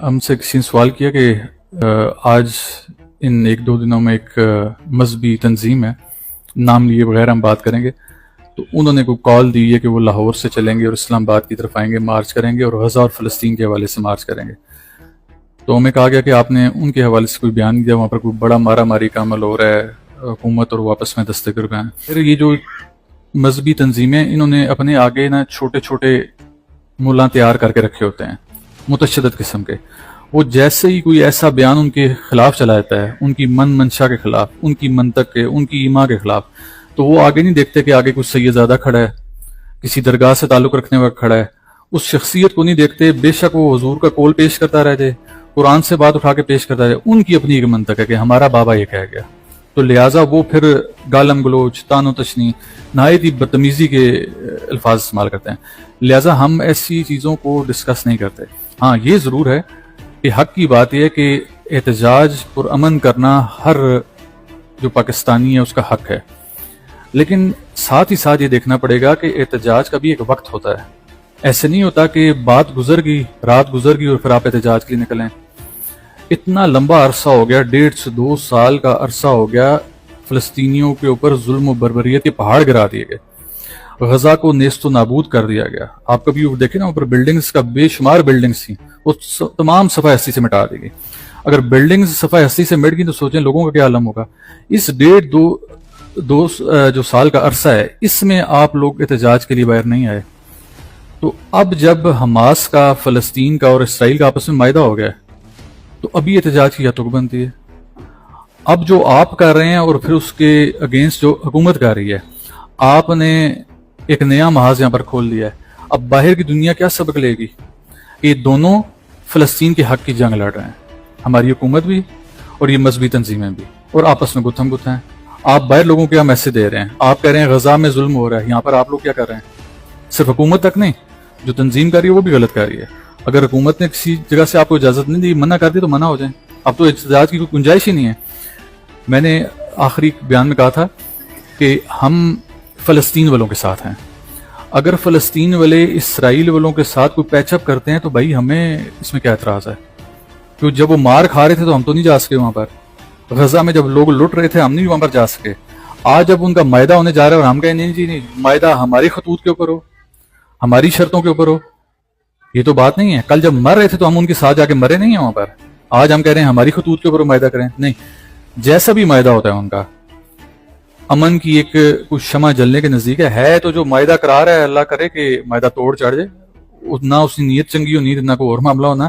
ہم سے کسی نے سوال کیا کہ آج ان ایک دو دنوں میں ایک مذہبی تنظیم ہے، نام لیے بغیر ہم بات کریں گے، تو انہوں نے کوئی کال دی ہے کہ وہ لاہور سے چلیں گے اور اسلام آباد کی طرف آئیں گے، مارچ کریں گے اور غزہ اور فلسطین کے حوالے سے مارچ کریں گے۔ تو ہمیں کہا گیا کہ آپ نے ان کے حوالے سے کوئی بیان نہیں دیا، وہاں پر کوئی بڑا مارا ماری کا عمل ہو رہا ہے، حکومت اور وہ آپس میں دستگیر پہ ہیں۔ پھر یہ جو مذہبی تنظیمیں انہوں نے اپنے آگے نا چھوٹے چھوٹے ملا تیار کر کے رکھے ہوتے ہیں متشدد قسم کے، وہ جیسے ہی کوئی ایسا بیان ان کے خلاف چلا جاتا ہے، ان کی من منشا کے خلاف، ان کی منطق کے، ان کی ایما کے خلاف، تو وہ آگے نہیں دیکھتے کہ آگے کچھ سید زادہ کھڑا ہے، کسی درگاہ سے تعلق رکھنے والا کھڑا ہے، اس شخصیت کو نہیں دیکھتے، بے شک وہ حضور کا قول پیش کرتا رہ جائے، قرآن سے بات اٹھا کے پیش کرتا رہے، ان کی اپنی ایک منطق ہے کہ ہمارا بابا یہ کہہ گیا، تو لہٰذا وہ پھر گالم گلوچ، تان و تشنی، نہایت ہی بدتمیزی کے الفاظ استعمال کرتے ہیں۔ لہٰذا ہم ایسی چیزوں کو ڈسکس نہیں کرتے۔ ہاں یہ ضرور ہے کہ حق کی بات یہ ہے کہ احتجاج پرامن کرنا ہر جو پاکستانی ہے اس کا حق ہے، لیکن ساتھ ہی ساتھ یہ دیکھنا پڑے گا کہ احتجاج کا بھی ایک وقت ہوتا ہے۔ ایسے نہیں ہوتا کہ بات گزر گئی، رات گزر گئی اور پھر آپ احتجاج کے لیے نکلیں۔ اتنا لمبا عرصہ ہو گیا، 1.5 سے 2 سال کا عرصہ ہو گیا، فلسطینیوں کے اوپر ظلم و بربریت کے پہاڑ گرا دیے گئے، غزہ کو نیست و نابود کر دیا گیا۔ آپ کبھی دیکھیں نا، اوپر بلڈنگز کا بے شمار بلڈنگز تھیں، وہ تمام صفحہ ہستی سے مٹا دی گئی۔ اگر بلڈنگز صفحہ ہستی سے مٹ گئی تو سوچیں لوگوں کا کیا عالم ہوگا۔ اس 1.5-2 جو سال کا عرصہ ہے، اس میں آپ لوگ احتجاج کے لیے باہر نہیں آئے، تو اب جب حماس کا، فلسطین کا اور اسرائیل کا آپس میں معاہدہ ہو گیا تو ابھی احتجاج کی کیا تک بنتی ہے؟ اب جو آپ کر رہے ہیں اور پھر اس کے اگینسٹ جو حکومت کر رہی ہے، آپ نے ایک نیا محاذ یہاں پر کھول دیا ہے۔ اب باہر کی دنیا کیا سبق لے گی؟ یہ دونوں فلسطین کے حق کی جنگ لڑ رہے ہیں، ہماری حکومت بھی اور یہ مذہبی تنظیمیں بھی، اور آپس میں گتھم گتھا ہیں۔ آپ باہر لوگوں کو کیا میسج دے رہے ہیں؟ آپ کہہ رہے ہیں غزہ میں ظلم ہو رہا ہے، یہاں پر آپ لوگ کیا کر رہے ہیں؟ صرف حکومت تک نہیں، جو تنظیم کر رہی ہے وہ بھی غلط کر رہی ہے۔ اگر حکومت نے کسی جگہ سے آپ کو اجازت نہیں دی، منع کر دی، تو منع ہو جائیں۔ اب تو احتجاج کی کوئی گنجائش ہی نہیں ہے۔ میں نے آخری بیان میں کہا تھا کہ ہم فلسطین والوں کے ساتھ ہیں۔ اگر فلسطین والے اسرائیل والوں کے ساتھ کوئی پیچ اپ کرتے ہیں تو بھائی ہمیں اس میں کیا اعتراض ہے؟ کیوں جب وہ مار کھا رہے تھے تو ہم تو نہیں جا سکے وہاں پر، غزہ میں جب لوگ لٹ رہے تھے ہم نہیں وہاں پر جا سکے۔ آج جب ان کا معاہدہ ہونے جا رہا ہے اور ہم کہیں نہیں جی نہیں، معاہدہ ہماری خطوط کے اوپر ہو، ہماری شرطوں کے اوپر ہو، یہ تو بات نہیں ہے۔ کل جب مر رہے تھے تو ہم ان کے ساتھ جا کے مرے نہیں ہیں وہاں پر، آج ہم کہہ رہے ہیں ہماری خطوط کے اوپر معاہدہ کریں؟ نہیں، جیسا بھی معاہدہ ہوتا ہے ان کا، امن کی ایک کچھ شمع جلنے کے نزدیک ہے تو جو معاہدہ کرا رہا ہے اللہ کرے کہ معاہدہ توڑ چڑھ جائے، نہ اس کی نیت چنگی ہو، نیت نہ کوئی اور معاملہ ہونا،